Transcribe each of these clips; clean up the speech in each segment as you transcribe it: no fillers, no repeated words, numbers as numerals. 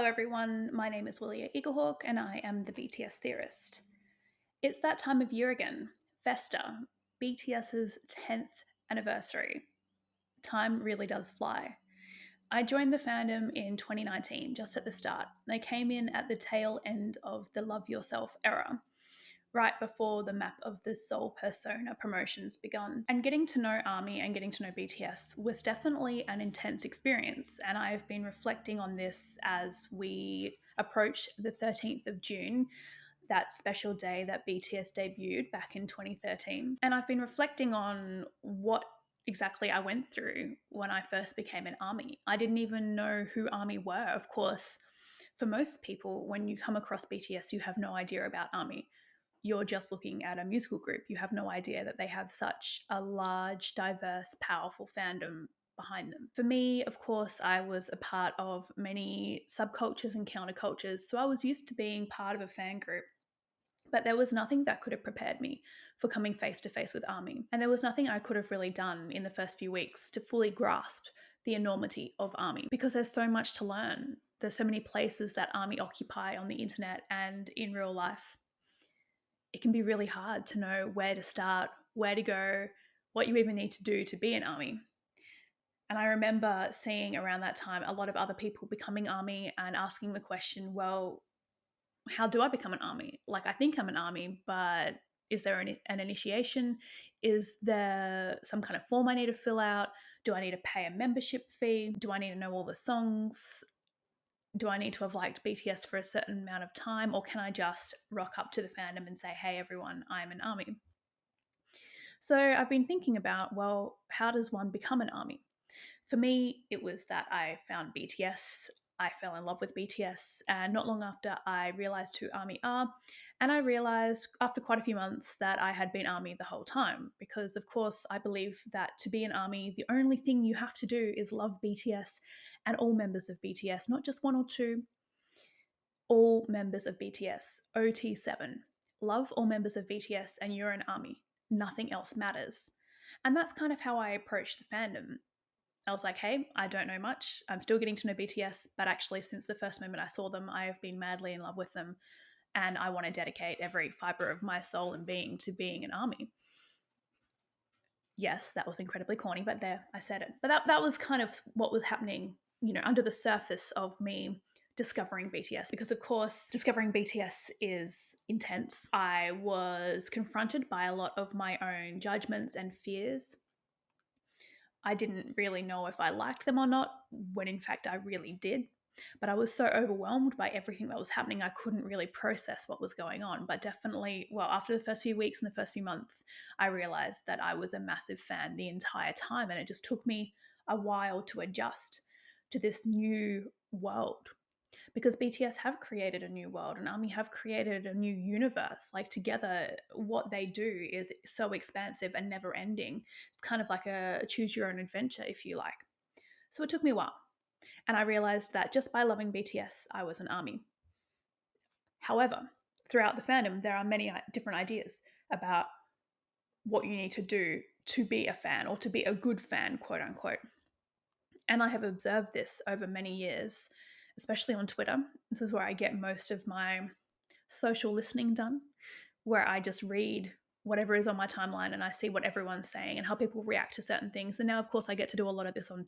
everyone. My name is Willia Eaglehawk, and I am the BTS Theorist. It's that time of year again, Festa, BTS's 10th anniversary. Time really does fly. I joined the fandom in 2019, just at the start. They came in at the tail end of the Love Yourself era, right before the map of the Soul Persona promotions begun. And getting to know ARMY and getting to know BTS was definitely an intense experience. And I've been reflecting on this as we approach the 13th of June, that special day that BTS debuted back in 2013. And I've been reflecting on what exactly I went through when I first became an ARMY. I didn't even know who ARMY were. Of course, for most people, when you come across BTS, you have no idea about ARMY. You're just looking at a musical group. You have no idea that they have such a large, diverse, powerful fandom behind them. For me, of course, I was a part of many subcultures and countercultures, so I was used to being part of a fan group. But there was nothing that could have prepared me for coming face to face with ARMY. And there was nothing I could have really done in the first few weeks to fully grasp the enormity of ARMY, because there's so much to learn. There's so many places that ARMY occupy on the internet and in real life. It can be really hard to know where to start, where to go, what you even need to do to be an ARMY. And I remember seeing around that time a lot of other people becoming ARMY and asking the question, well, how do I become an ARMY? Like, I think I'm an ARMY, but is there an initiation? Is there some kind of form I need to fill out? Do I need to pay a membership fee? Do I need to know all the songs? Do I need to have liked BTS for a certain amount of time? Or can I just rock up to the fandom and say, hey, everyone, I'm an ARMY? So I've been thinking about, well, how does one become an ARMY? For me, it was that I found BTS. I fell in love with BTS, and not long after, I realized who ARMY are. And I realized after quite a few months that I had been ARMY the whole time, because, of course, I believe that to be an ARMY, the only thing you have to do is love BTS and all members of BTS, not just one or two, all members of BTS. OT7. Love all members of BTS, and you're an ARMY. Nothing else matters. And that's kind of how I approached the fandom. I was like, hey, I don't know much. I'm still getting to know BTS, but actually, since the first moment I saw them, I have been madly in love with them. And I want to dedicate every fiber of my soul and being to being an ARMY. Yes, that was incredibly corny, but there, I said it. But that was kind of what was happening, under the surface of me discovering BTS, because of course discovering BTS is intense. I was confronted by a lot of my own judgments and fears. I didn't really know if I liked them or not, when in fact I really did. But I was so overwhelmed by everything that was happening, I couldn't really process what was going on. But definitely, well, after the first few weeks and the first few months, I realized that I was a massive fan the entire time. And it just took me a while to adjust to this new world, because BTS have created a new world and ARMY have created a new universe. Like, together, what they do is so expansive and never ending. It's kind of like a choose your own adventure, if you like. So it took me a while. And I realized that just by loving BTS, I was an ARMY. However, throughout the fandom, there are many different ideas about what you need to do to be a fan, or to be a good fan, quote unquote. And I have observed this over many years, especially on Twitter. This is where I get most of my social listening done, where I just read whatever is on my timeline and I see what everyone's saying and how people react to certain things. And now, of course, I get to do a lot of this on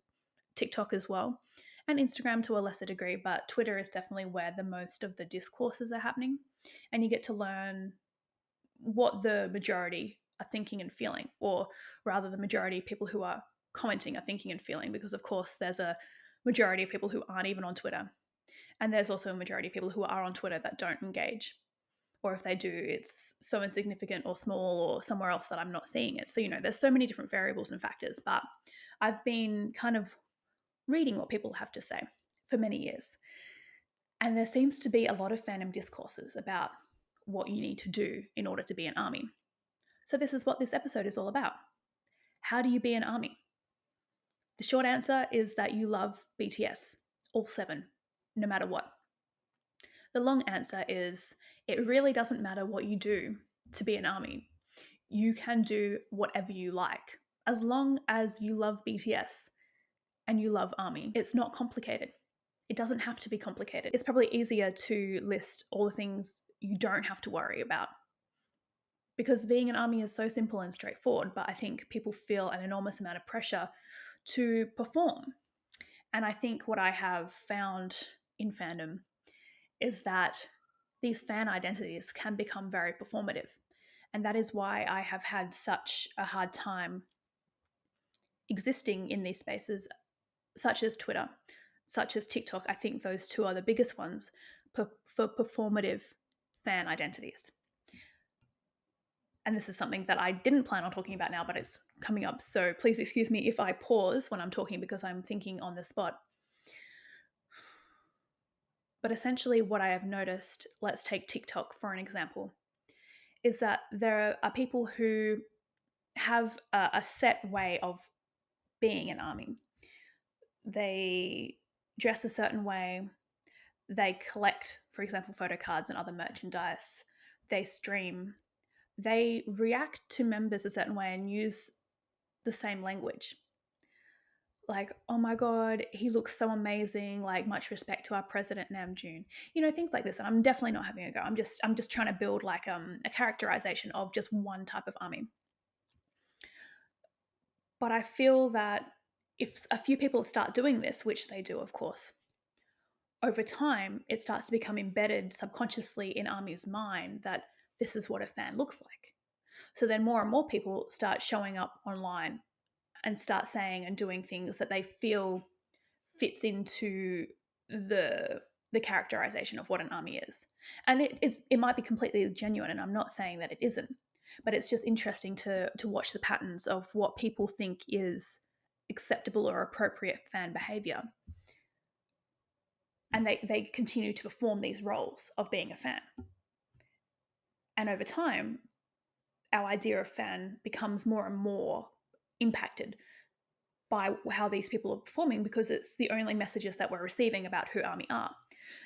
TikTok as well, and Instagram to a lesser degree, but Twitter is definitely where the most of the discourses are happening. And you get to learn what the majority are thinking and feeling, or rather, the majority of people who are commenting are thinking and feeling, because, of course, there's a majority of people who aren't even on Twitter. And there's also a majority of people who are on Twitter that don't engage. Or if they do, it's so insignificant or small or somewhere else that I'm not seeing it. So, there's so many different variables and factors, but I've been kind of reading what people have to say for many years. And there seems to be a lot of fandom discourses about what you need to do in order to be an ARMY. So this is what this episode is all about. How do you be an ARMY? The short answer is that you love BTS, all 7, no matter what. The long answer is it really doesn't matter what you do to be an ARMY. You can do whatever you like, as long as you love BTS and you love ARMY. It's not complicated. it doesn't have to be complicated. It's probably easier to list all the things you don't have to worry about, because being an ARMY is so simple and straightforward, but I think people feel an enormous amount of pressure to perform. And I think what I have found in fandom is that these fan identities can become very performative. And that is why I have had such a hard time existing in these spaces, such as Twitter, such as TikTok. I think those two are the biggest ones for performative fan identities. And this is something that I didn't plan on talking about now, but it's coming up. So please excuse me if I pause when I'm talking, because I'm thinking on the spot. But essentially, what I have noticed, let's take TikTok for an example, is that there are people who have a set way of being an ARMY. They dress a certain way, they collect, for example, photo cards and other merchandise, they stream, they react to members a certain way and use the same language. Like, oh my God, he looks so amazing, like much respect to our president Namjoon. Things like this. And I'm definitely not having a go. I'm just trying to build like a characterization of just one type of ARMY. But I feel that if a few people start doing this, which they do, of course, over time, it starts to become embedded subconsciously in ARMY's mind that this is what a fan looks like. So then more and more people start showing up online and start saying and doing things that they feel fits into the characterization of what an ARMY is. And it might be completely genuine, and I'm not saying that it isn't, but it's just interesting to watch the patterns of what people think is acceptable or appropriate fan behavior. And they continue to perform these roles of being a fan. And over time, our idea of fan becomes more and more impacted by how these people are performing, because it's the only messages that we're receiving about who ARMY are.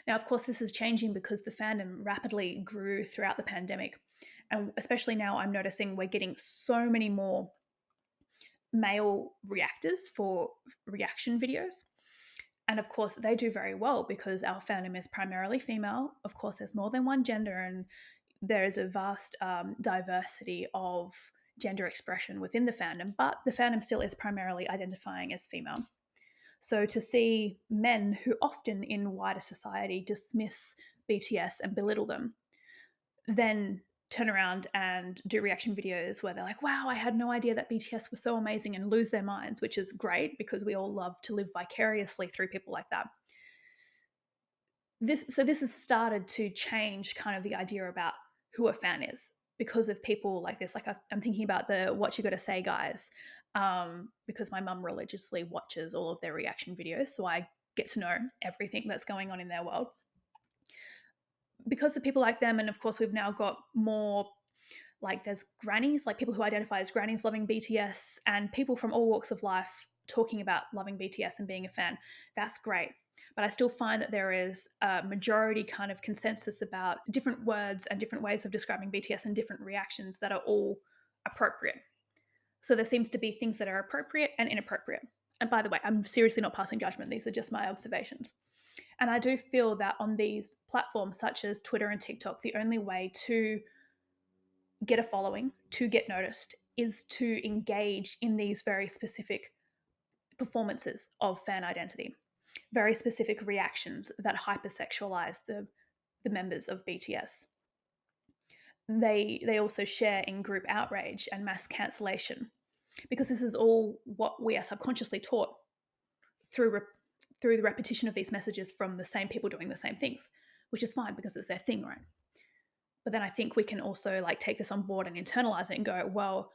Now, of course, this is changing because the fandom rapidly grew throughout the pandemic. And especially now, I'm noticing we're getting so many more male reactors for reaction videos. And of course, they do very well because our fandom is primarily female. Of course, there's more than one gender, and there is a vast diversity of gender expression within the fandom, but the fandom still is primarily identifying as female. So to see men who often in wider society dismiss BTS and belittle them, then turn around and do reaction videos where they're like, wow, I had no idea that BTS was so amazing, and lose their minds, which is great because we all love to live vicariously through people like that. This has started to change kind of the idea about who a fan is because of people like this. Like I'm thinking about the What You Gotta Say guys, because my mum religiously watches all of their reaction videos, so I get to know everything that's going on in their world. Because of people like them, and of course we've now got more, like there's grannies, like people who identify as grannies loving BTS, and people from all walks of life talking about loving BTS and being a fan. That's great. But I still find that there is a majority kind of consensus about different words and different ways of describing BTS and different reactions that are all appropriate. So there seems to be things that are appropriate and inappropriate. And by the way, I'm seriously not passing judgment. These are just my observations. And I do feel that on these platforms such as Twitter and TikTok, the only way to get a following, to get noticed, is to engage in these very specific performances of fan identity, very specific reactions that hypersexualize the members of BTS. They also share in group outrage and mass cancellation, because this is all what we are subconsciously taught through the repetition of these messages from the same people doing the same things, which is fine because it's their thing, right? But then I think we can also like take this on board and internalize it and go, well,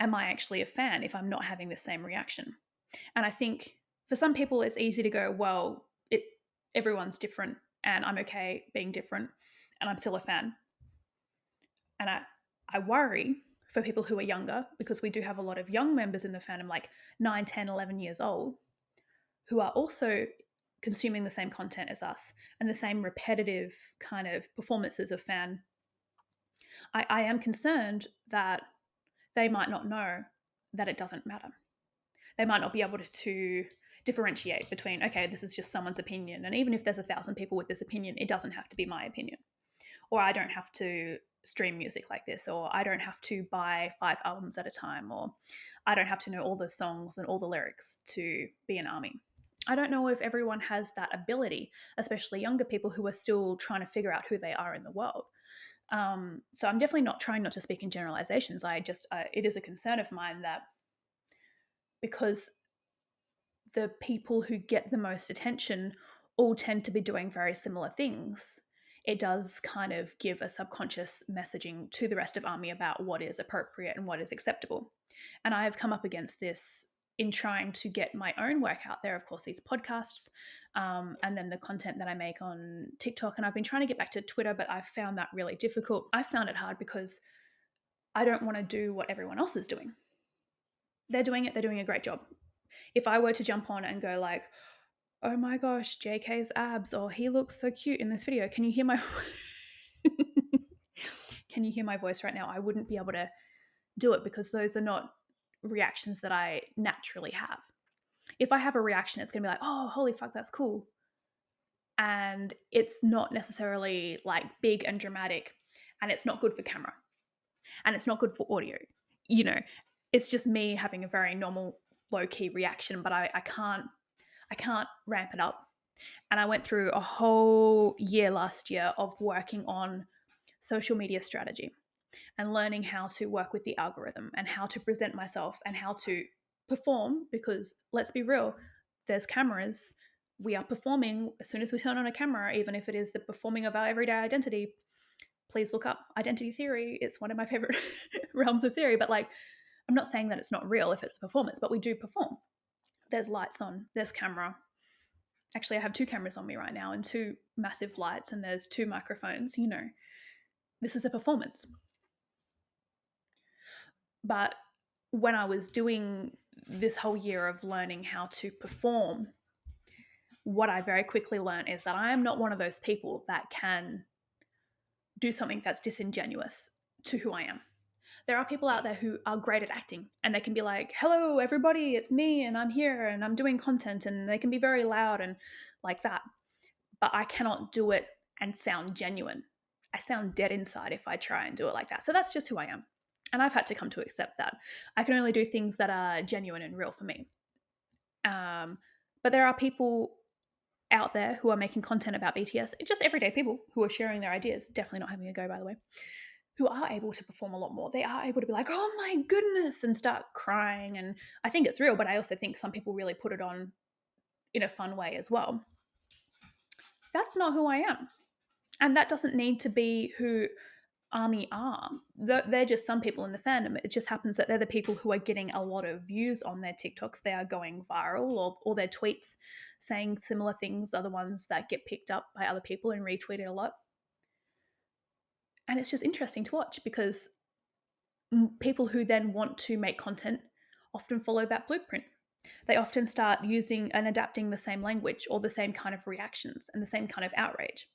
am I actually a fan if I'm not having the same reaction? And I think for some people it's easy to go, well, everyone's different and I'm okay being different and I'm still a fan. And I worry for people who are younger, because we do have a lot of young members in the fandom, like 9, 10, 11 years old, who are also consuming the same content as us and the same repetitive kind of performances of fan. I am concerned that they might not know that it doesn't matter. They might not be able to differentiate between, okay, this is just someone's opinion. And even if there's 1,000 people with this opinion, it doesn't have to be my opinion. Or I don't have to stream music like this, or I don't have to buy 5 albums at a time, or I don't have to know all the songs and all the lyrics to be an ARMY. I don't know if everyone has that ability, especially younger people who are still trying to figure out who they are in the world. So I'm definitely not trying not to speak in generalizations. It is a concern of mine that because the people who get the most attention all tend to be doing very similar things, it does kind of give a subconscious messaging to the rest of ARMY about what is appropriate and what is acceptable. And I have come up against this in trying to get my own work out there. Of course, these podcasts, and then the content that I make on TikTok. And I've been trying to get back to Twitter, but I've found that really difficult. I found it hard because I don't want to do what everyone else is doing. They're doing it, they're doing a great job. If I were to jump on and go like, oh my gosh, JK's abs, or he looks so cute in this video, can you hear my can you hear my voice right now? I wouldn't be able to do it because those are not reactions that I naturally have. If I have a reaction, it's gonna be like, oh, holy fuck, that's cool. And it's not necessarily like big and dramatic, and it's not good for camera, and it's not good for audio. You know, it's just me having a very normal, low-key reaction, but I can't ramp it up. And I went through a whole year last year of working on social media strategy and learning how to work with the algorithm and how to present myself and how to perform, because let's be real, there's cameras. We are performing as soon as we turn on a camera, even if it is the performing of our everyday identity. Please look up identity theory. It's one of my favorite realms of theory. But like, I'm not saying that it's not real if it's a performance, but we do perform. There's lights on, there's camera. Actually, I have 2 cameras on me right now and 2 massive lights, and there's 2 microphones. You know, this is a performance. But when I was doing this whole year of learning how to perform, what I very quickly learned is that I am not one of those people that can do something that's disingenuous to who I am. There are people out there who are great at acting, and they can be like, hello, everybody, it's me, and I'm here, and I'm doing content, and they can be very loud and like that. But I cannot do it and sound genuine. I sound dead inside if I try and do it like that. So that's just who I am. And I've had to come to accept that. I can only do things that are genuine and real for me. But there are people out there who are making content about BTS, just everyday people who are sharing their ideas, definitely not having a go, by the way, who are able to perform a lot more. They are able to be like, oh my goodness, and start crying. And I think it's real, but I also think some people really put it on in a fun way as well. That's not who I am. And that doesn't need to be who ARMY are. They're just some people in the fandom. It just happens that they're the people who are getting a lot of views on their TikToks. They are going viral, or their tweets saying similar things are the ones that get picked up by other people and retweeted a lot. And it's just interesting to watch because people who then want to make content often follow that blueprint. They often start using and adapting the same language or the same kind of reactions and the same kind of outrage.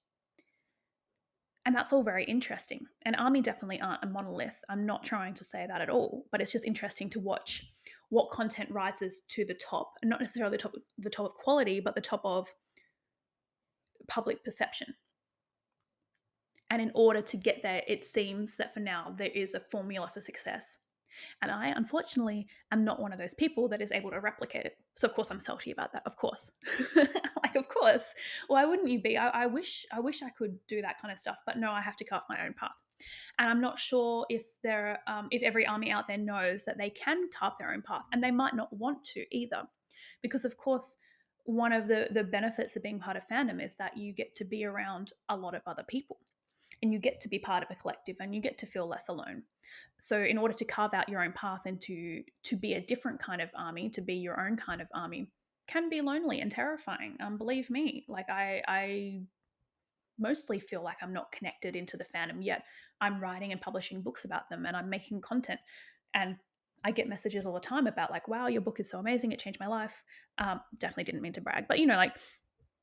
And that's all very interesting. And ARMY definitely aren't a monolith. I'm not trying to say that at all, but it's just interesting to watch what content rises to the top, and not necessarily the top of quality, but the top of public perception. And in order to get there, it seems that for now there is a formula for success. And I, unfortunately, am not one of those people that is able to replicate it. So, of course, I'm salty about that, of course. Like, of course. Why wouldn't you be? I wish I could do that kind of stuff. But no, I have to carve my own path. And I'm not sure if every ARMY out there knows that they can carve their own path. And they might not want to either. Because, of course, one of the benefits of being part of fandom is that you get to be around a lot of other people. And you get to be part of a collective, and you get to feel less alone. So in order to carve out your own path and to be a different kind of ARMY, to be your own kind of ARMY, can be lonely and terrifying. Believe me, like I mostly feel like I'm not connected into the fandom yet. I'm writing and publishing books about them, and I'm making content, and I get messages all the time about like, wow, your book is so amazing, it changed my life. Definitely didn't mean to brag, but like,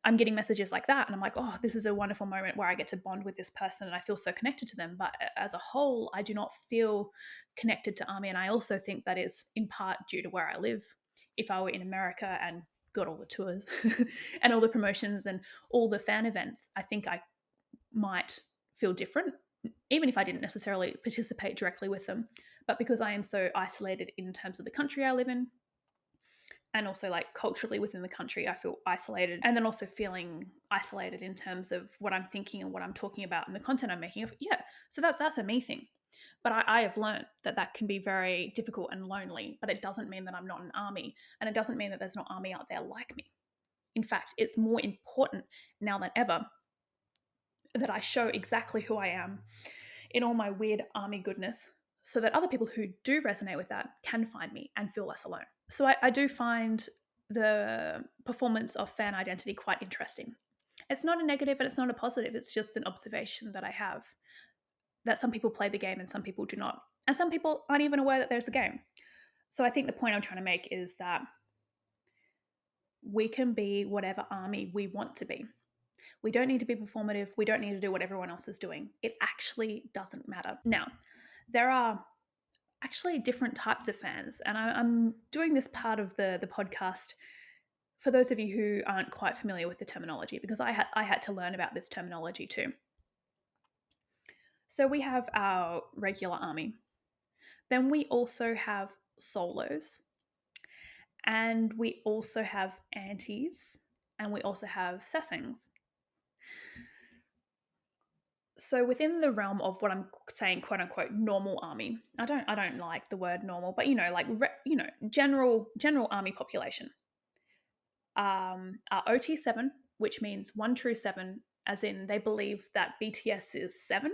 I'm getting messages like that, and I'm like, oh, this is a wonderful moment where I get to bond with this person and I feel so connected to them. But as a whole, I do not feel connected to ARMY. And I also think that is in part due to where I live. If I were in America and got all the tours and all the promotions and all the fan events, I think I might feel different, even if I didn't necessarily participate directly with them. But because I am so isolated in terms of the country I live in, and also like culturally within the country, I feel isolated. And then also feeling isolated in terms of what I'm thinking and what I'm talking about and the content I'm making. Yeah, so that's a me thing. But I have learned that that can be very difficult and lonely, but it doesn't mean that I'm not an army. And it doesn't mean that there's no army out there like me. In fact, it's more important now than ever that I show exactly who I am in all my weird army goodness so that other people who do resonate with that can find me and feel less alone. So I do find the performance of fan identity quite interesting. It's not a negative and it's not a positive. It's just an observation that I have that some people play the game and some people do not. And some people aren't even aware that there's a game. So I think the point I'm trying to make is that we can be whatever army we want to be. We don't need to be performative. We don't need to do what everyone else is doing. It actually doesn't matter. Now, there are actually different types of fans, and I'm doing this part of the podcast for those of you who aren't quite familiar with the terminology, because I had to learn about this terminology too. So we have our regular army. Then we also have solos, and we also have antis, and we also have sasaengs. So within the realm of what I'm saying, quote unquote, normal army, I don't like the word normal, but like general army population. Are OT7, which means one true seven, as in they believe that BTS is seven,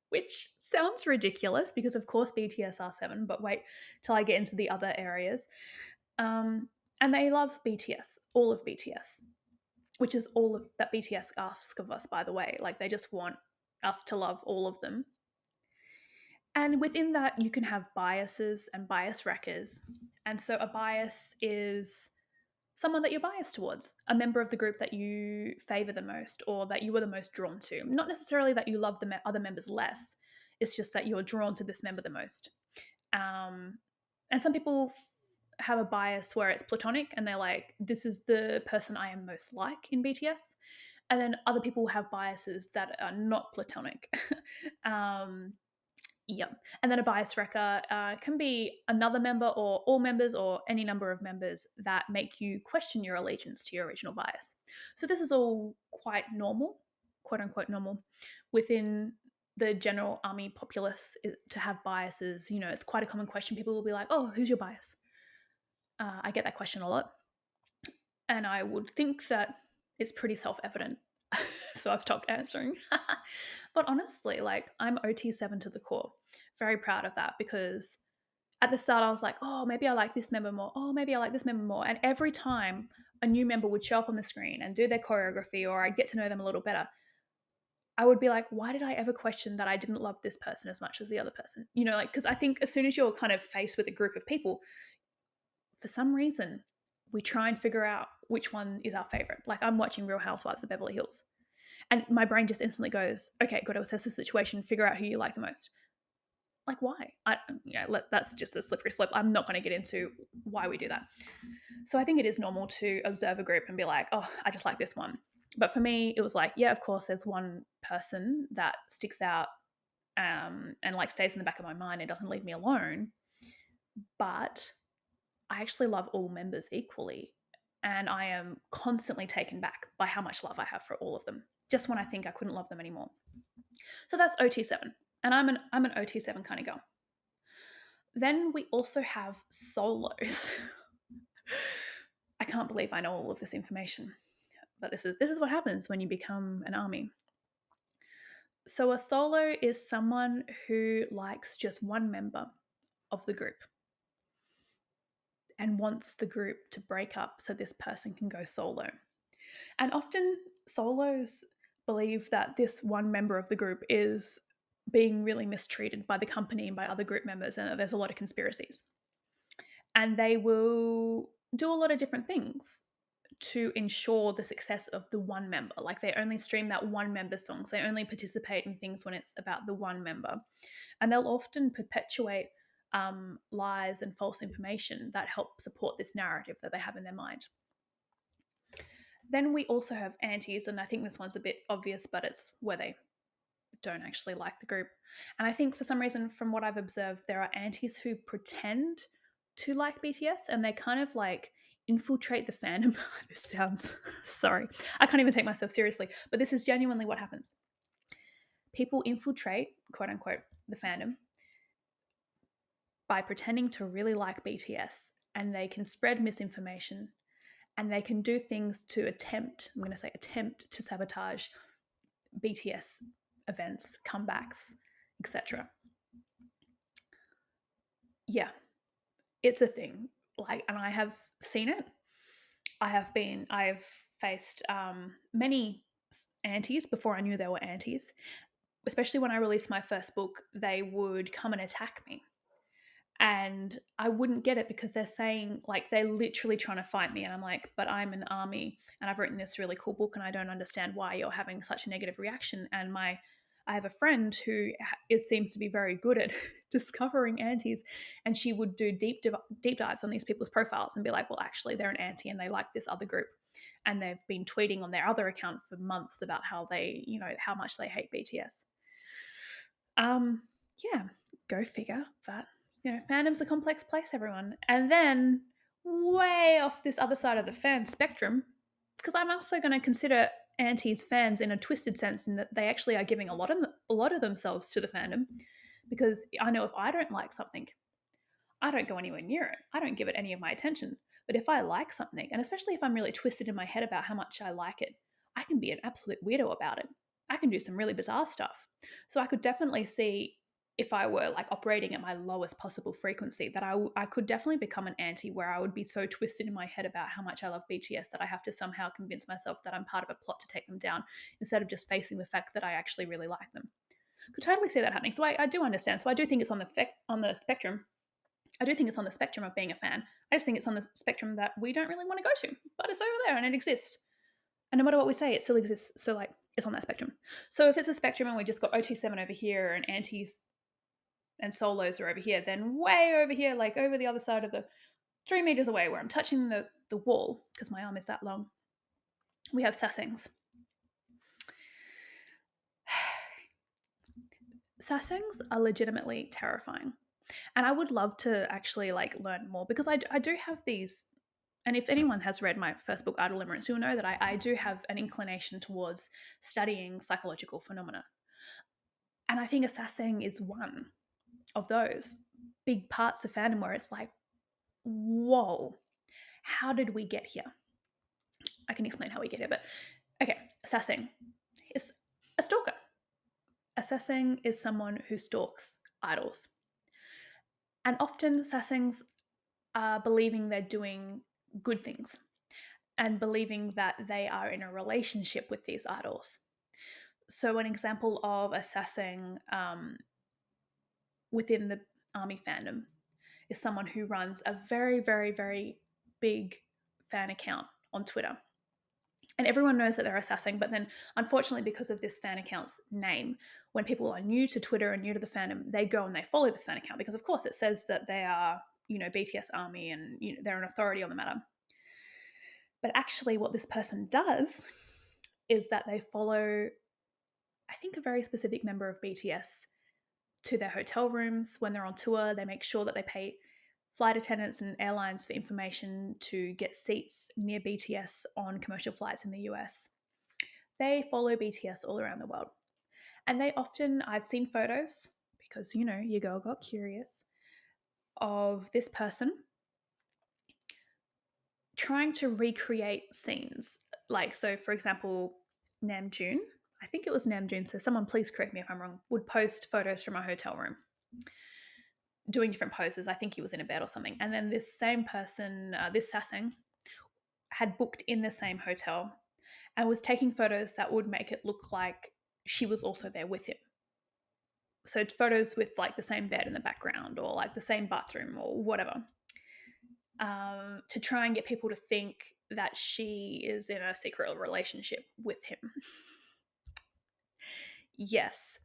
which sounds ridiculous because of course BTS are seven, but wait till I get into the other areas. And they love BTS, all of BTS, which is all of, that BTS asks of us, by the way. Like they just want us to love all of them. And within that, you can have biases and bias wreckers. And so a bias is someone that you're biased towards, a member of the group that you favor the most or that you were the most drawn to. Not necessarily that you love the other members less, it's just that you're drawn to this member the most. And some people have a bias where it's platonic and they're like, this is the person I am most like in BTS. And then other people have biases that are not platonic. Yep. And then a bias wrecker can be another member or all members or any number of members that make you question your allegiance to your original bias. So this is all quite normal, quote unquote normal, within the general army populace to have biases. It's quite a common question. People will be like, oh, who's your bias? I get that question a lot. And I would think that it's pretty self-evident. So I've stopped answering. But honestly, like I'm OT7 to the core. Very proud of that because at the start I was like, oh, maybe I like this member more. Oh, maybe I like this member more. And every time a new member would show up on the screen and do their choreography or I'd get to know them a little better, I would be like, why did I ever question that I didn't love this person as much as the other person? Because I think as soon as you're kind of faced with a group of people, for some reason, we try and figure out which one is our favorite. Like I'm watching Real Housewives of Beverly Hills. And my brain just instantly goes, okay, got to assess the situation, figure out who you like the most. Like, why? That's just a slippery slope. I'm not going to get into why we do that. So I think it is normal to observe a group and be like, oh, I just like this one. But for me, it was like, yeah, of course, there's one person that sticks out and like stays in the back of my mind. It doesn't leave me alone. But I actually love all members equally. And I am constantly taken back by how much love I have for all of them, just when I think I couldn't love them anymore. So that's OT7. And I'm an OT7 kind of girl. Then we also have solos. I can't believe I know all of this information. But this is what happens when you become an army. So a solo is someone who likes just one member of the group and wants the group to break up so this person can go solo. And often solos believe that this one member of the group is being really mistreated by the company and by other group members, and there's a lot of conspiracies. And they will do a lot of different things to ensure the success of the one member. Like they only stream that one member's songs. They only participate in things when it's about the one member. And they'll often perpetuate lies and false information that help support this narrative that they have in their mind. Then we also have antis, and I think this one's a bit obvious, but it's where they don't actually like the group. And I think for some reason, from what I've observed, there are antis who pretend to like BTS and they kind of like infiltrate the fandom. This sounds, sorry, I can't even take myself seriously, but this is genuinely what happens. People infiltrate, quote unquote, the fandom by pretending to really like BTS, and they can spread misinformation and they can do things to attempt, I'm going to say attempt to sabotage BTS events, comebacks, etc. Yeah, it's a thing. Like, and I have seen it. I've faced many antis before I knew they were antis. Especially when I released my first book, they would come and attack me. And I wouldn't get it because they're saying, like, they're literally trying to fight me. And I'm like, but I'm an army and I've written this really cool book and I don't understand why you're having such a negative reaction. And I have a friend who seems to be very good at discovering antis, and she would do deep dives on these people's profiles and be like, well, actually, they're an anti and they like this other group. And they've been tweeting on their other account for months about how they, how much they hate BTS. Yeah, go figure. But fandom's a complex place, everyone. And then way off this other side of the fan spectrum, because I'm also going to consider antis fans in a twisted sense, in that they actually are giving a lot of themselves to the fandom. Because I know if I don't like something, I don't go anywhere near it. I don't give it any of my attention. But if I like something, and especially if I'm really twisted in my head about how much I like it, I can be an absolute weirdo about it. I can do some really bizarre stuff. So I could definitely see, if I were like operating at my lowest possible frequency, that I could definitely become an anti, where I would be so twisted in my head about how much I love BTS that I have to somehow convince myself that I'm part of a plot to take them down, instead of just facing the fact that I actually really like them. Could totally see that happening. So I do understand. So I do think it's on the spectrum. I do think it's on the spectrum of being a fan. I just think it's on the spectrum that we don't really want to go to, but it's over there and it exists. And no matter what we say, it still exists. So, like, it's on that spectrum. So if it's a spectrum and we just got OT7 over here and antis and solos are over here, then way over here, like over the other side of the 3 meters away where I'm touching the wall, because my arm is that long, we have sasaengs. Sasaengs are legitimately terrifying. And I would love to actually like learn more, because I do have these. And if anyone has read my first book, Idle Limerence, you'll know that I do have an inclination towards studying psychological phenomena. And I think a sasaeng is one of those big parts of fandom where it's like, whoa, how did we get here? I can explain how we get here, but okay, a sasaeng is a stalker. A sasaeng is someone who stalks idols. And often sasaengs are believing they're doing good things and believing that they are in a relationship with these idols. So an example of a sasaeng within the ARMY fandom is someone who runs a very, very, very big fan account on Twitter. And everyone knows that they're a sasaeng, but then unfortunately, because of this fan account's name, when people are new to Twitter and new to the fandom, they go and they follow this fan account because, of course, it says that they are, BTS ARMY and they're an authority on the matter. But actually, what this person does is that they follow, I think, a very specific member of BTS to their hotel rooms when they're on tour. They make sure that they pay flight attendants and airlines for information to get seats near BTS on commercial flights in the US. They follow BTS all around the world. And they often, I've seen photos, because, your girl got curious, of this person trying to recreate scenes. Like, so for example, Namjoon, I think it was Namjoon, so someone please correct me if I'm wrong, would post photos from a hotel room doing different poses. I think he was in a bed or something. And then this same person, this sasaeng, had booked in the same hotel and was taking photos that would make it look like she was also there with him. So photos with like the same bed in the background or like the same bathroom or whatever, to try and get people to think that she is in a secret relationship with him. Yes.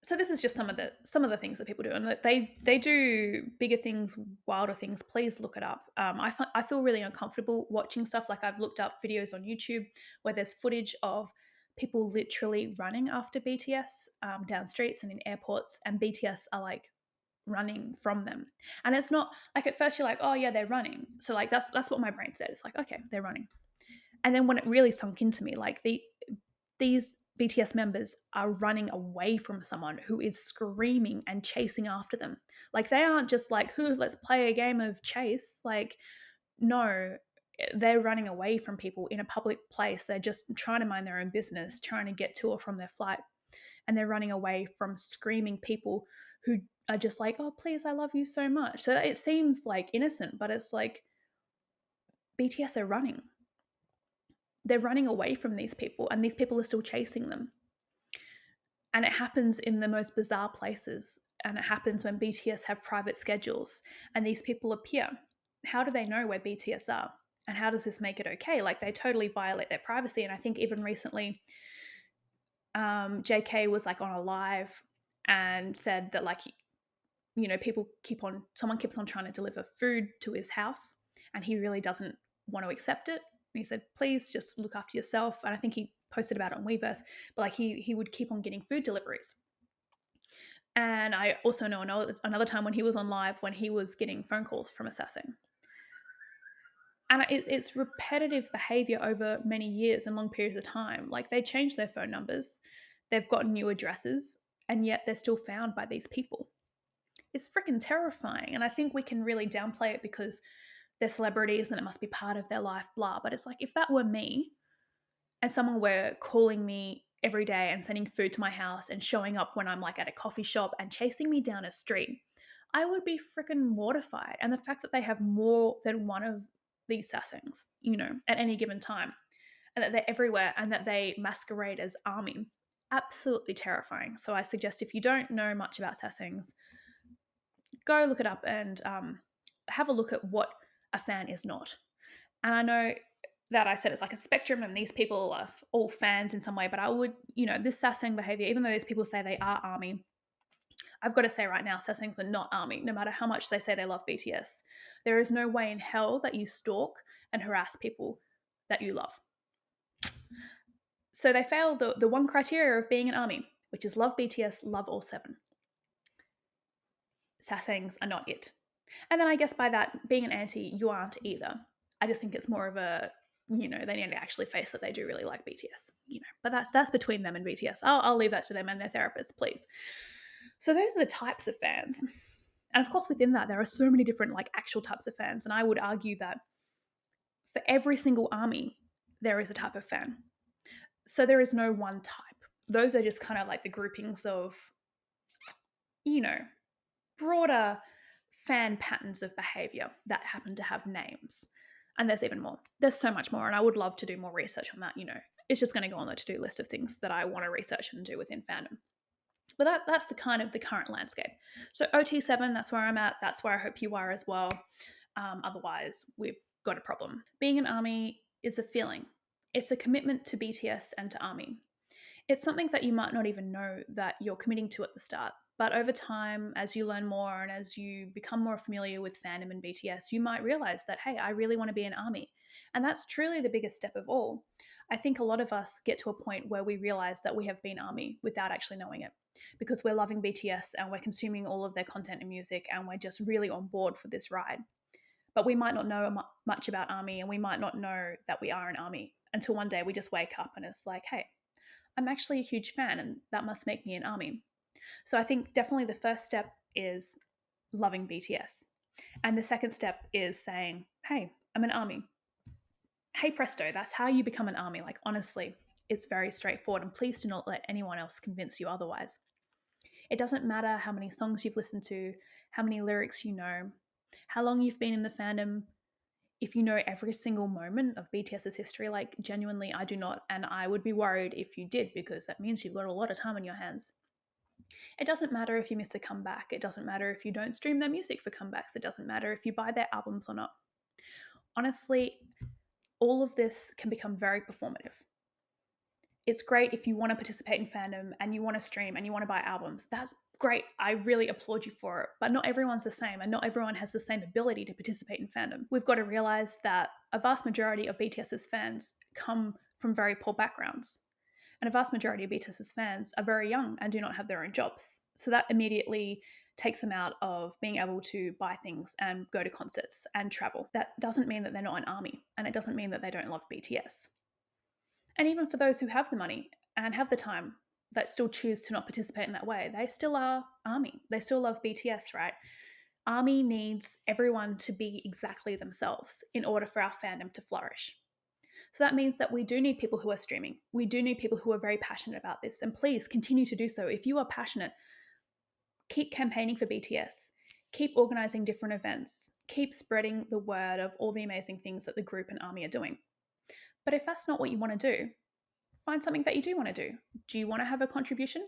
So this is just some of the things that people do, and that they do bigger things, wilder things. Please look it up. I feel really uncomfortable watching stuff. Like, I've looked up videos on YouTube where there's footage of people literally running after BTS down streets and in airports, and BTS are like running from them. And it's not like, at first you're like, oh yeah, they're running. So like that's what my brain said. It's like, okay, they're running. And then when it really sunk into me, like these BTS members are running away from someone who is screaming and chasing after them. Like, they aren't just like, "Who, let's play a game of chase." Like, no, they're running away from people in a public place. They're just trying to mind their own business, trying to get to or from their flight. And they're running away from screaming people who are just like, "Oh, please, I love you so much." So it seems like innocent, but it's like, BTS are running. They're running away from these people, and these people are still chasing them. And it happens in the most bizarre places. And it happens when BTS have private schedules and these people appear. How do they know where BTS are? And how does this make it okay? Like, they totally violate their privacy. And I think even recently, JK was like on a live and said that, like, someone keeps on trying to deliver food to his house, and he really doesn't want to accept it. And he said, please just look after yourself. And I think he posted about it on Weverse, but like, he would keep on getting food deliveries. And I also know another time when he was on live when he was getting phone calls from a sasaeng. And it's repetitive behavior over many years and long periods of time. Like, they change their phone numbers, they've gotten new addresses, and yet they're still found by these people. It's freaking terrifying. And I think we can really downplay it because they're celebrities and it must be part of their life, blah. But it's like, if that were me and someone were calling me every day and sending food to my house and showing up when I'm like at a coffee shop and chasing me down a street, I would be freaking mortified. And the fact that they have more than one of these sasaengs, at any given time, and that they're everywhere and that they masquerade as army, absolutely terrifying. So I suggest, if you don't know much about sasaengs, go look it up and have a look at what a fan is not. And I know that I said it's like a spectrum and these people are all fans in some way, but I would, this sasaeng behavior, even though these people say they are army, I've got to say right now, sasaengs are not army, no matter how much they say they love BTS. There is no way in hell that you stalk and harass people that you love. So they fail the one criteria of being an army, which is love BTS, love all seven. Sasaengs are not it. And then I guess by that, being an anti, you aren't either. I just think it's more of a, they need to actually face that they do really like BTS, But that's between them and BTS. I'll leave that to them and their therapists, please. So those are the types of fans. And of course, within that, there are so many different like actual types of fans. And I would argue that for every single army, there is a type of fan. So there is no one type. Those are just kind of like the groupings of, broader fan patterns of behavior that happen to have names. And there's even more. There's so much more. And I would love to do more research on that. It's just going to go on the to-do list of things that I want to research and do within fandom. But that's the kind of the current landscape. So OT7, that's where I'm at. That's where I hope you are as well. Otherwise, we've got a problem. Being an army is a feeling. It's a commitment to BTS and to army. It's something that you might not even know that you're committing to at the start. But over time, as you learn more and as you become more familiar with fandom and BTS, you might realize that, hey, I really want to be an army. And that's truly the biggest step of all. I think a lot of us get to a point where we realize that we have been army without actually knowing it, because we're loving BTS and we're consuming all of their content and music and we're just really on board for this ride. But we might not know much about army, and we might not know that we are an army until one day we just wake up and it's like, hey, I'm actually a huge fan and that must make me an army. So I think definitely the first step is loving BTS. And the second step is saying, hey, I'm an army. Hey, presto, that's how you become an army. Like, honestly, it's very straightforward, and please do not let anyone else convince you otherwise. It doesn't matter how many songs you've listened to, how many lyrics you know, how long you've been in the fandom. If you know every single moment of BTS's history, like, genuinely, I do not. And I would be worried if you did, because that means you've got a lot of time on your hands. It doesn't matter if you miss a comeback. It doesn't matter if you don't stream their music for comebacks. It doesn't matter if you buy their albums or not. Honestly, all of this can become very performative. It's great if you want to participate in fandom and you want to stream and you want to buy albums. That's great. I really applaud you for it. But not everyone's the same, and not everyone has the same ability to participate in fandom. We've got to realize that a vast majority of BTS's fans come from very poor backgrounds. And a vast majority of BTS's fans are very young and do not have their own jobs. So that immediately takes them out of being able to buy things and go to concerts and travel. That doesn't mean that they're not an army, and it doesn't mean that they don't love BTS. And even for those who have the money and have the time that still choose to not participate in that way, they still are army. They still love BTS, right? Army needs everyone to be exactly themselves in order for our fandom to flourish. So that means that we do need people who are streaming. We do need people who are very passionate about this. And please continue to do so. If you are passionate, keep campaigning for BTS. Keep organizing different events. Keep spreading the word of all the amazing things that the group and army are doing. But if that's not what you want to do, find something that you do want to do. Do you want to have a contribution?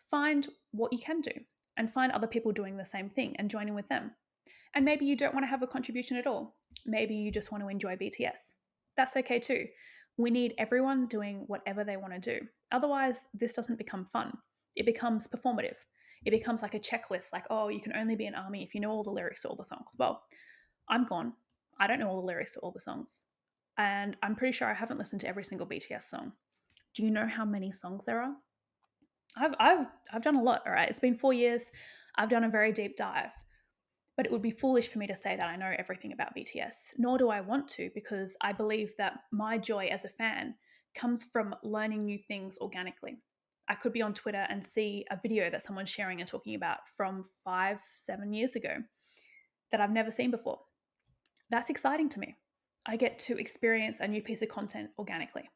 Find what you can do and find other people doing the same thing and join in with them. And maybe you don't want to have a contribution at all. Maybe you just want to enjoy BTS. That's okay too. We need everyone doing whatever they want to do. Otherwise, this doesn't become fun. It becomes performative. It becomes like a checklist, like, oh, you can only be an army if you know all the lyrics to all the songs. Well, I'm gone. I don't know all the lyrics to all the songs. And I'm pretty sure I haven't listened to every single BTS song. Do you know how many songs there are? I've done a lot, all right? It's been 4 years. I've done a very deep dive. But it would be foolish for me to say that I know everything about BTS, nor do I want to, because I believe that my joy as a fan comes from learning new things organically. I could be on Twitter and see a video that someone's sharing and talking about from 5, 7 years ago that I've never seen before. That's exciting to me. I get to experience a new piece of content organically.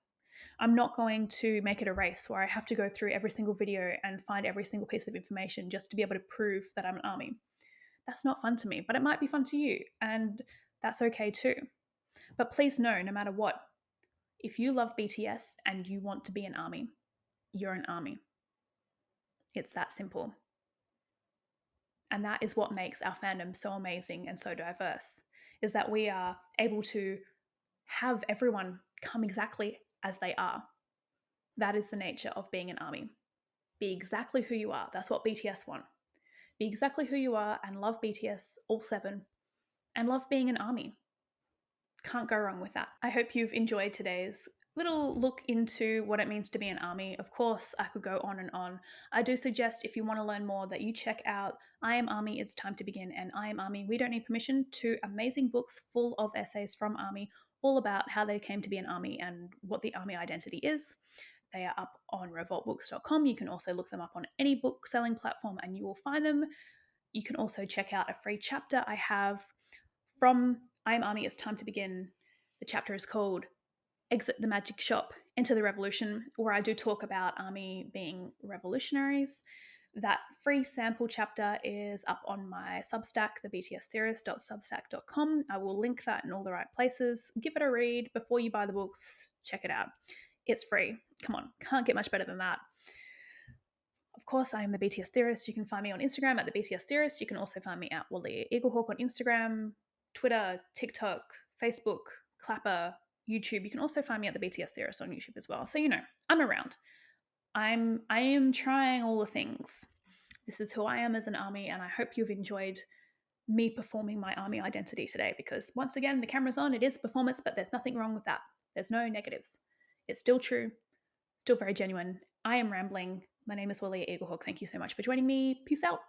I'm not going to make it a race where I have to go through every single video and find every single piece of information just to be able to prove that I'm an army. That's not fun to me, but it might be fun to you, and that's okay too. But please know, no matter what, if you love BTS and you want to be an army, you're an army. It's that simple. And that is what makes our fandom so amazing and so diverse, is that we are able to have everyone come exactly as they are. That is the nature of being an army. Be exactly who you are. That's what BTS want. Be exactly who you are and love BTS, all seven, and love being an army. Can't go wrong with that. I hope you've enjoyed today's little look into what it means to be an army. Of course, I could go on and on. I do suggest, if you want to learn more, that you check out I Am Army, It's Time to Begin, and I Am Army, We Don't Need Permission, two amazing books full of essays from Army, all about how they came to be an army and what the army identity is. They are up on revoltbooks.com. You can also look them up on any book selling platform and you will find them. You can also check out a free chapter I have from I Am Army, It's Time to Begin. The chapter is called Exit the Magic Shop, Enter the Revolution, where I do talk about army being revolutionaries. That free sample chapter is up on my Substack, thebtstheorist.substack.com. I will link that in all the right places. Give it a read before you buy the books. Check it out. It's free. Come on, can't get much better than that. Of course, I am the BTS Theorist. You can find me on Instagram at the BTS Theorist. You can also find me at Wally Eaglehawk on Instagram, Twitter, TikTok, Facebook, Clapper, YouTube. You can also find me at the BTS Theorist on YouTube as well. So I'm around. I am trying all the things. This is who I am as an army, and I hope you've enjoyed me performing my army identity today, because once again, the camera's on, it is a performance, but there's nothing wrong with that. There's no negatives. It's still true, still very genuine. I am rambling. My name is Wally Eaglehawk. Thank you so much for joining me. Peace out.